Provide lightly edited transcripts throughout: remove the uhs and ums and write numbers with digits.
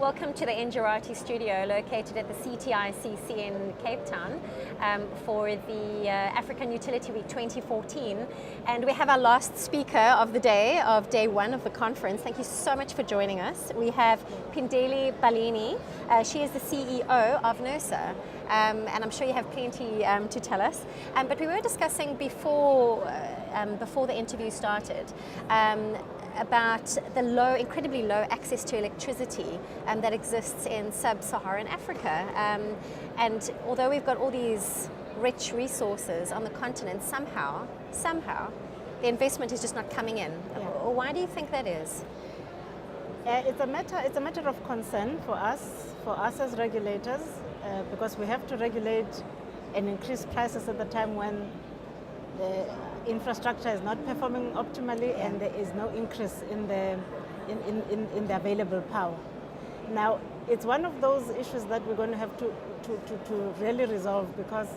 Welcome to the Njirati studio located at the CTICC in Cape Town for the African Utility Week 2014. And we have our last speaker of the day, of day one of the conference. Thank you so much for joining us. We have Phindile Baleni. She is the CEO of NERSA. And I'm sure you have plenty to tell us. But we were discussing before the interview started about the incredibly low access to electricity that exists in sub-Saharan Africa. And although we've got all these rich resources on the continent, somehow, the investment is just not coming in. Yeah. Why do you think that is? It's a matter of concern for us as regulators, because we have to regulate and increase prices at the time when the infrastructure is not performing optimally and there is no increase in the available power. Now, it's one of those issues that we're going to have to really resolve, because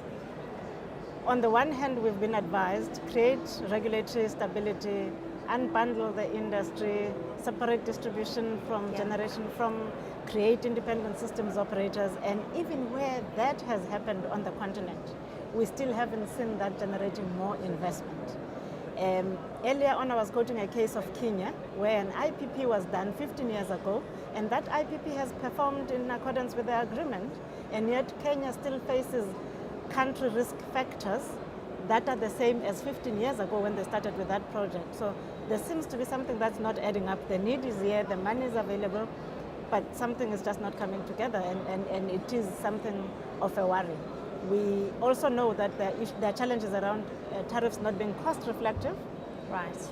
on the one hand, we've been advised, create regulatory stability, unbundle the industry, separate distribution from generation, create independent systems operators, and even where that has happened on the continent, we still haven't seen that generating more investment. Earlier on, I was quoting a case of Kenya, where an IPP was done 15 years ago, and that IPP has performed in accordance with the agreement, and yet Kenya still faces country risk factors that are the same as 15 years ago when they started with that project. So there seems to be something that's not adding up. The need is here, the money is available, but something is just not coming together, and it is something of a worry. We also know that there are challenges around tariffs not being cost reflective. Right.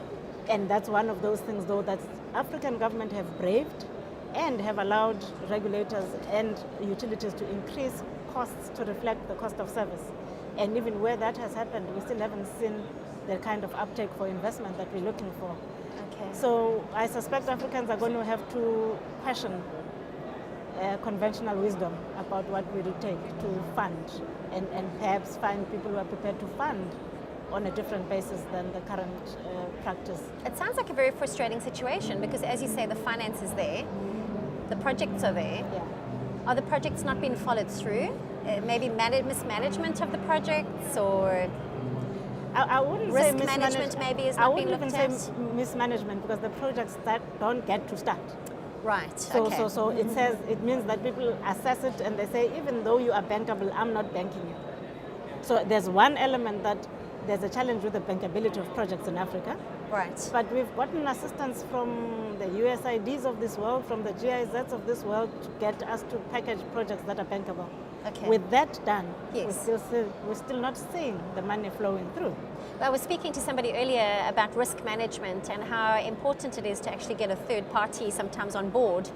And that's one of those things, though, that African government have braved and have allowed regulators and utilities to increase costs to reflect the cost of service. And even where that has happened, we still haven't seen the kind of uptake for investment that we're looking for. Okay. So I suspect Africans are going to have to question conventional wisdom about what will it take to fund, and perhaps find people who are prepared to fund on a different basis than the current practice. It sounds like a very frustrating situation, because as you say, the finance is there, the projects are there. Yeah. Are the projects not being followed through? Maybe mismanagement of the projects, or I wouldn't risk say mismanagement. management maybe is not being looked at? I wouldn't even say mismanagement, because the projects that don't get to start. Right. So, okay. so it means that people assess it and they say, even though you are bankable, I'm not banking you. So there's one element that there's a challenge with the bankability of projects in Africa. Right. But we've gotten assistance from the USAIDs of this world, from the GIZs of this world, to get us to package projects that are bankable. Okay. With that done, yes, we're still not seeing the money flowing through. I was speaking to somebody earlier about risk management and how important it is to actually get a third party sometimes on board,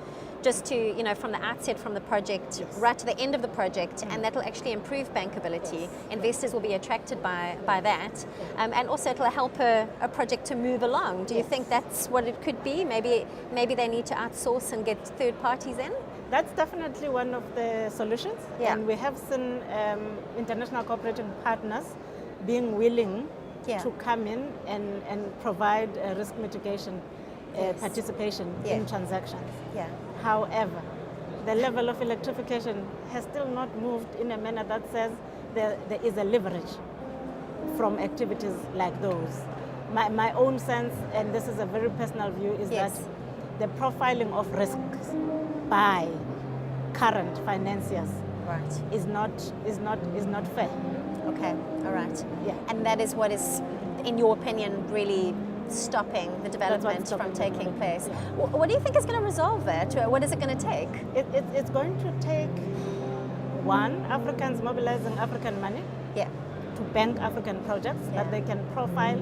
just to, from the outset, from the project right to the end of the project, and that'll actually improve bankability. Investors will be attracted by that, and also it'll help a project to move along. Do you think that's what it could be? Maybe they need to outsource and get third parties in? That's definitely one of the solutions, and we have seen international cooperating partners being willing to come in and provide risk mitigation participation in transactions. Yeah. However, the level of electrification has still not moved in a manner that says there is a leverage from activities like those. My own sense, and this is a very personal view, is that the profiling of risks by current financiers is not fair. Okay, all right. Yeah. And that is what is, in your opinion, really stopping the development from taking place. Yeah. What do you think is going to resolve that? What is it going to take? It's going to take, one, Africans mobilizing African money to bank African projects that they can profile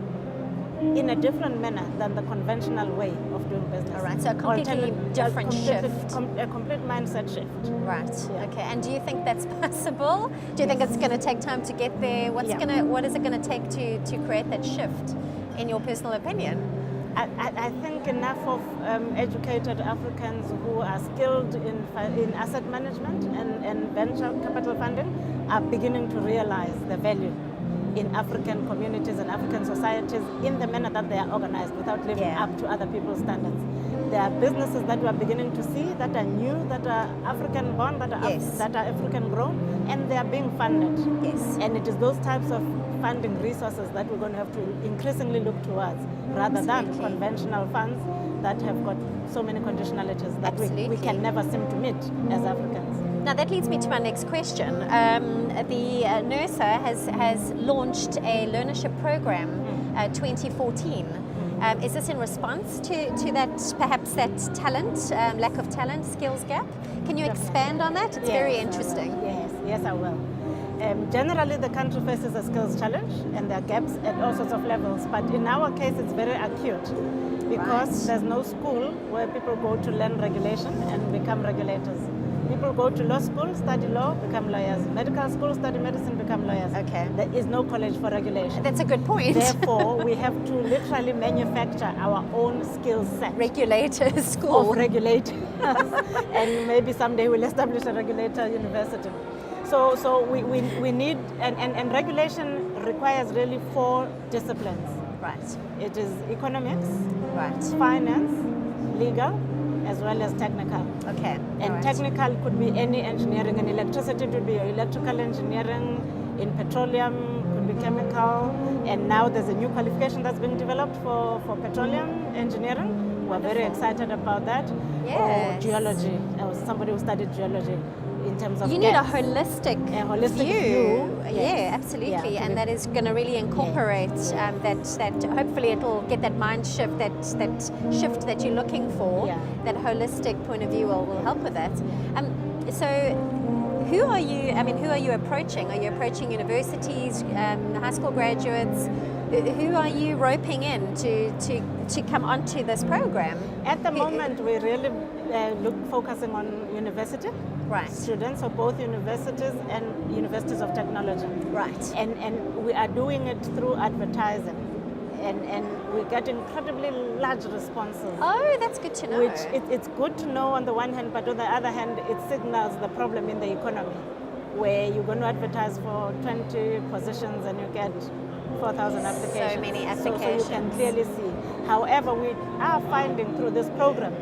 in a different manner than the conventional way of doing business. All right, so a completely different shift. A complete mindset shift. Right, okay. And do you think that's possible? Do you think it's going to take time to get there? What is it going to take to create that shift, in your personal opinion? I think enough of educated Africans who are skilled in asset management and venture capital funding are beginning to realize the value in African communities and African societies in the manner that they are organized without living up to other people's standards. There are businesses that we are beginning to see that are new, that are African born, that are, Yes. that are African grown, and they are being funded. Yes. And it is those types of funding resources that we're going to have to increasingly look towards, rather than Absolutely. conventional funds that have got so many conditionalities that we Absolutely. can never seem to meet as Africans. Now that leads me to my next question. The NERSA has launched a Learnership Program 2014. Is this in response to that, perhaps that talent, lack of talent, skills gap? Can you expand on that? It's very interesting. Yes, I will. Generally, the country faces a skills challenge, and there are gaps at all sorts of levels. But in our case, it's very acute because there's no school where people go to learn regulation and become regulators. People go to law school, study law, become lawyers. Medical school, study medicine, become lawyers. Okay. There is no college for regulation. That's a good point. Therefore, we have to literally manufacture our own skill set. Regulators school. Of regulators. And maybe someday we'll establish a regulator university. So we need, and regulation requires really 4 disciplines. Right. It is economics, Right. finance, legal, as well as technical. Okay. And technical could be any engineering. In electricity, it would be electrical engineering. In petroleum, could be chemical. And now there's a new qualification that's being developed for petroleum engineering. We're very excited about that. Yes. Or geology. Somebody who studied geology in terms of You need a gas. holistic view. Yeah, Yes. absolutely, Yeah, and that is going to really incorporate that. Hopefully, it'll get that mind shift, that shift that you're looking for. Yeah. That holistic point of view will help with that. So, who are you? I mean, who are you approaching? Are you approaching universities, high school graduates? Who are you roping in to come onto this program? At the moment, we really focusing on university students, so both universities and universities of technology. Right. And we are doing it through advertising. And we get incredibly large responses. Oh, that's good to know. Which it's good to know on the one hand, but on the other hand, it signals the problem in the economy, where you're going to advertise for 20 positions and you get 4,000 applications. So many So applications. you can clearly see. However, we are finding through this program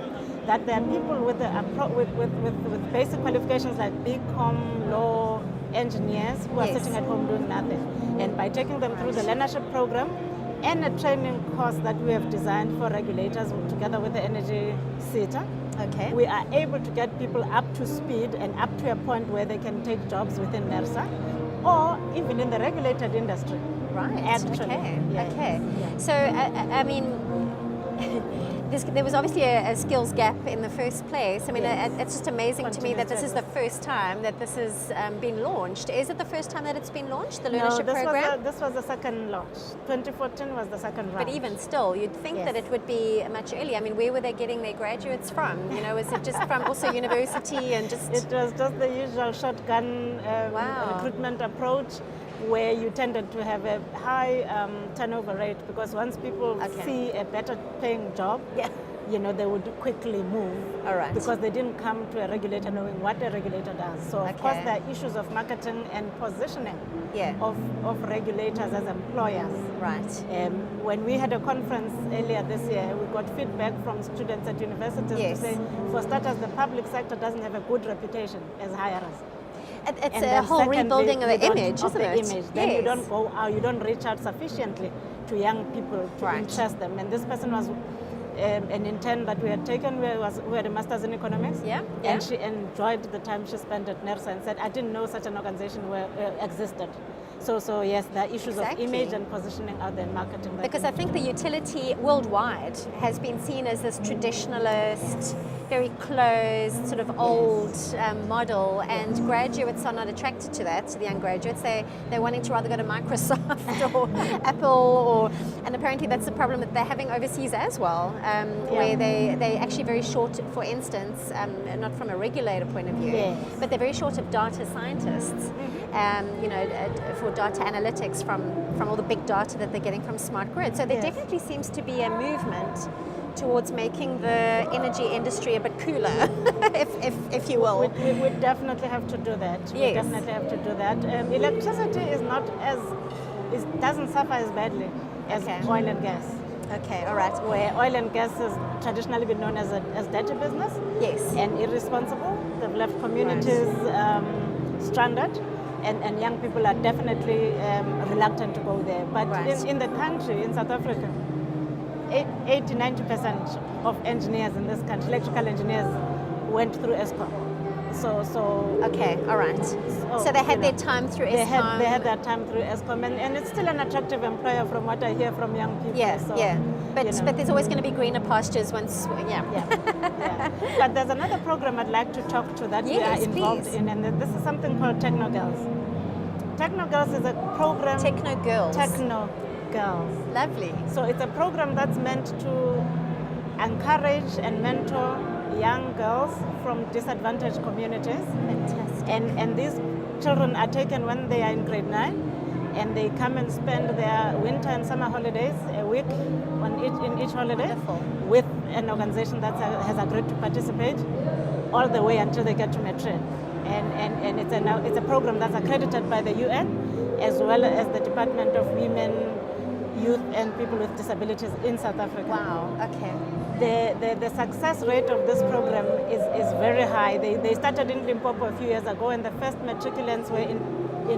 that there are people with basic qualifications like BCom, law, engineers who are sitting at home doing nothing. And by taking them through the Learnership Program and a training course that we have designed for regulators together with the energy sector, Okay. we are able to get people up to speed and up to a point where they can take jobs within NERSA or even in the regulated industry. Right. Actually. Okay. Yeah. Okay. Yeah. So I mean, there was obviously a skills gap in the first place. I mean, it's just amazing to me that this is the first time that this has been launched. Is it the first time that it's been launched, the Learnership Program? This was the second launch. 2014 was the second round. But even still, you'd think that it would be much earlier. I mean, where were they getting their graduates from? You know, was it just from also university and just... It was just the usual shotgun recruitment approach, where you tended to have a high turnover rate, because once people see a better paying job, you know, they would quickly move. All right. Because they didn't come to a regulator knowing what a regulator does. So of course there are issues of marketing and positioning of regulators as employers. Right. When we had a conference earlier this year, we got feedback from students at universities to say, for starters, the public sector doesn't have a good reputation as hirers. It's And a then whole secondly, rebuilding of the image, of isn't the it? image. Then you don't go out, you don't reach out sufficiently to young people to interest them. And this person was an intern that we had taken, who had a master's in economics. And she enjoyed the time she spent at NERSA and said, I didn't know such an organization existed. So yes, there are issues of image and positioning out there in marketing. Because I think the utility worldwide has been seen as this traditionalist, very closed, sort of old model, and graduates are not attracted to that. So the young graduates, they're wanting to rather go to Microsoft or Apple, and apparently that's the problem that they're having overseas as well, where they actually very short, for instance, not from a regulator point of view, but they're very short of data scientists. You know, for data analytics from all the big data that they're getting from smart grid. So there definitely seems to be a movement towards making the energy industry a bit cooler, if you will. We definitely have to do that. We definitely have to do that. Electricity is not as, it doesn't suffer as badly as oil and gas. Okay, all right. where oil and gas has traditionally been known as dirty business. Yes. And irresponsible. They've left communities stranded, and young people are definitely reluctant to go there. But in the country, in South Africa, 80-90% of engineers in this country, electrical engineers, went through ESCOM. Okay, all right. So they had their time through ESCOM. They had their time through ESCOM, and it's still an attractive employer from what I hear from young people. Yeah. But there's always going to be greener pastures once. Yeah. But there's another program I'd like to talk to that we are involved in, and this is something called Techno Girls. Techno Girls is a program. Techno Girls. Techno Girls. Lovely. So it's a program that's meant to encourage and mentor young girls from disadvantaged communities. Fantastic. And these children are taken when they are in grade 9, and they come and spend their winter and summer holidays, a week in each holiday. Wonderful. With an organization that has agreed to participate all the way until they get to matric. And it's a program that's accredited by the UN, as well as the Department of Women, Youth and People with Disabilities in South Africa. Wow, okay. The success rate of this program is very high. They started in Limpopo a few years ago, and the first matriculants were in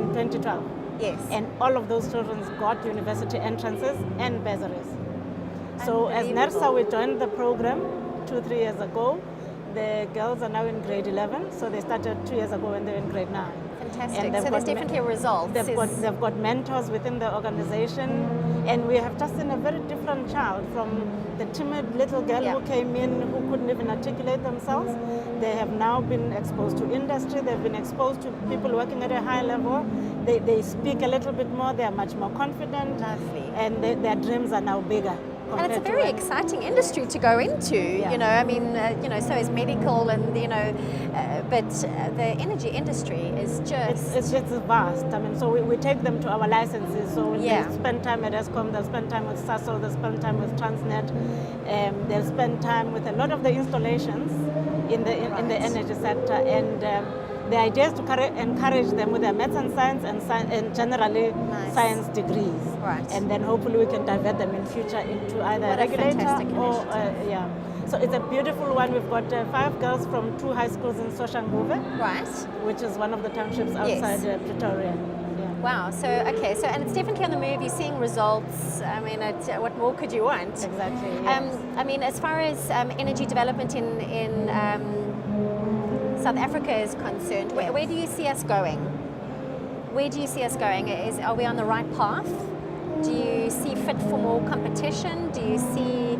2012. Yes. And all of those children got university entrances and bursaries. So as NERSA, we joined the program 2-3 years ago. The girls are now in grade 11, so they started 2 years ago when they were in grade 9. Fantastic. So there's definitely a result. They've got mentors within the organization, and we have just seen a very different child from the timid little girl who came in who couldn't even articulate themselves. They have now been exposed to industry, they've been exposed to people working at a high level. They speak a little bit more, they are much more confident. Lovely. And their dreams are now bigger. And it's a very exciting industry to go into, you know, I mean, so is medical and, but the energy industry is just... It's vast. I mean, so we take them to our licenses. So they spend time at ESCOM, they'll spend time with Sasol, they'll spend time with Transnet, they'll spend time with a lot of the installations in the energy sector. And the idea is to encourage them with their maths and science and generally science degrees. Right. And then hopefully we can divert them in future into either a regulator or So it's a beautiful one. We've got 5 girls from 2 high schools in Soshanguve, right, which is one of the townships outside Pretoria. Wow. So and it's definitely on the move. You're seeing results. I mean, what more could you want? Exactly. Yes. I mean, as far as energy development in South Africa is concerned, where do you see us going? Where do you see us going? Are we on the right path? Do you see fit for more competition? Do you see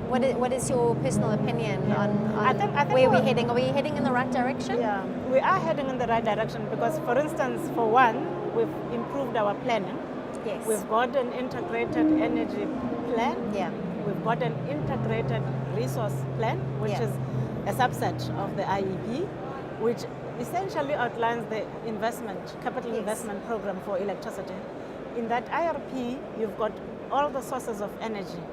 what is your personal opinion on I think where we're heading? Are we heading in the right direction? Yeah, we are heading in the right direction because, for instance, for one, we've improved our planning. Yes. We've got an integrated energy plan. Yeah. We've got an integrated resource plan, which is a subset of the IEP, which essentially outlines the capital investment program for electricity. In that IRP, you've got all the sources of energy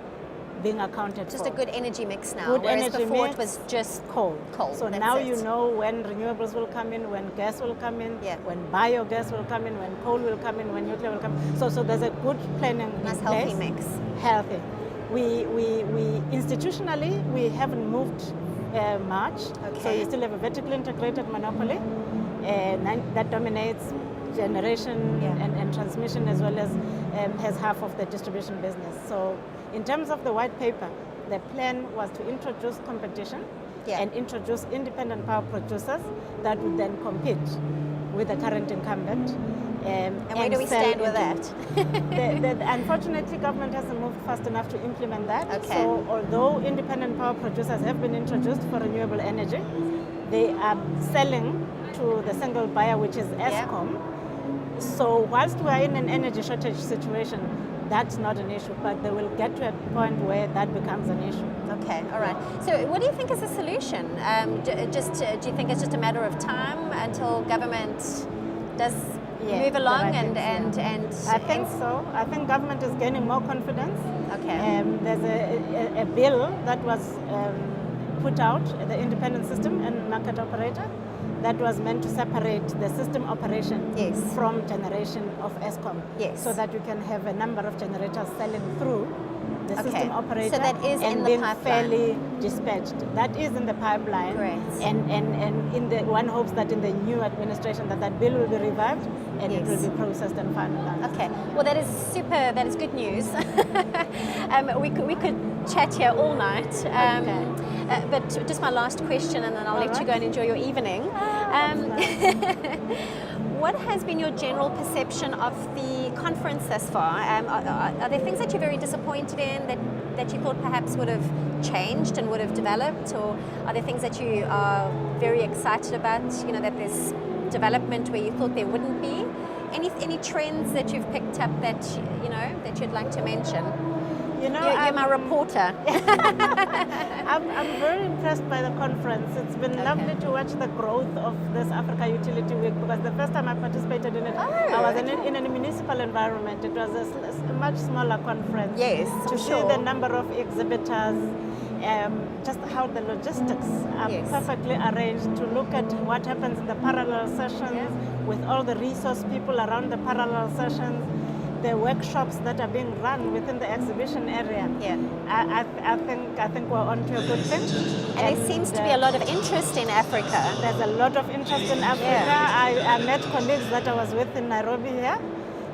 being accounted for. Just a good energy mix now, good whereas energy before mix, it was just coal. So now it. you know when renewables will come in, when gas will come in, when biogas will come in, when coal will come in, when nuclear will come in. So there's a good planning nice in healthy place. mix. Healthy. We institutionally, we haven't moved much. Okay. So you still have a vertically integrated monopoly that dominates generation and transmission, as well as has half of the distribution business. So in terms of the white paper, the plan was to introduce competition and introduce independent power producers that would then compete with the current incumbent. And where do we stand with that? Unfortunately, government hasn't moved fast enough to implement that. Okay. So although independent power producers have been introduced for renewable energy, they are selling to the single buyer, which is ESCOM. So whilst we are in an energy shortage situation, that's not an issue, but they will get to a point where that becomes an issue. Okay, all right. So what do you think is the solution? Do you think it's just a matter of time until government does move along and I think so. I think government is gaining more confidence. Okay. There's a bill that was put out, the independent system and market operator, that was meant to separate the system operation Yes. from generation of Eskom. Yes. So that you can have a number of generators selling through the Okay. system operator So that is and in the being pipeline. fairly dispatched. That is in the pipeline. Great. And in the one hopes that in the new administration that bill will be revived and it Yes. will be processed and finalized. Okay, well that is super, that is good news. We could chat here all night. Okay. But just my last question and then I'll let you go and enjoy your evening. What has been your general perception of the conference thus far? Are there things that you're very disappointed in that you thought perhaps would have changed and would have developed? Or are there things that you are very excited about, you know, that there's development where you thought there wouldn't be? Any trends that you've picked up that, you know, that you'd like to mention? You know, You're my reporter. I'm very impressed by the conference. It's been lovely to watch the growth of this Africa Utility Week, because the first time I participated in it, I was in a municipal environment. It was a much smaller conference. Yes, to see the number of exhibitors, just how the logistics are perfectly arranged, to look at what happens in the parallel sessions with all the resource people around the parallel sessions, the workshops that are being run within the exhibition area. Yeah. I think we're on to a good thing. And there seems to be a lot of interest in Africa. There's a lot of interest in Africa. Yeah. I met colleagues that I was with in Nairobi here.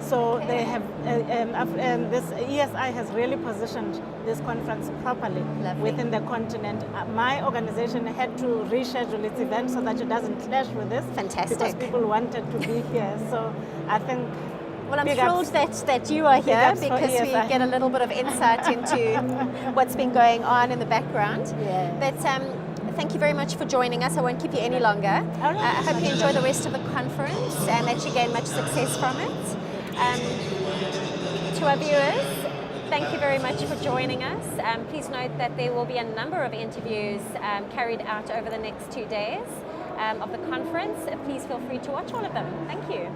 So they have, this ESI has really positioned this conference properly within the continent. My organization had to reschedule its event so that it doesn't clash with this. Fantastic. Because people wanted to be here. So I think. Well, I'm thrilled that you are here because we ESI. get a little bit of insight into what's been going on in the background. Yeah. But thank you very much for joining us. I won't keep you any longer. I hope you enjoy the rest of the conference and that you gain much success from it. To our viewers, thank you very much for joining us. Please note that there will be a number of interviews carried out over the next 2 days of the conference. Please feel free to watch all of them. Thank you.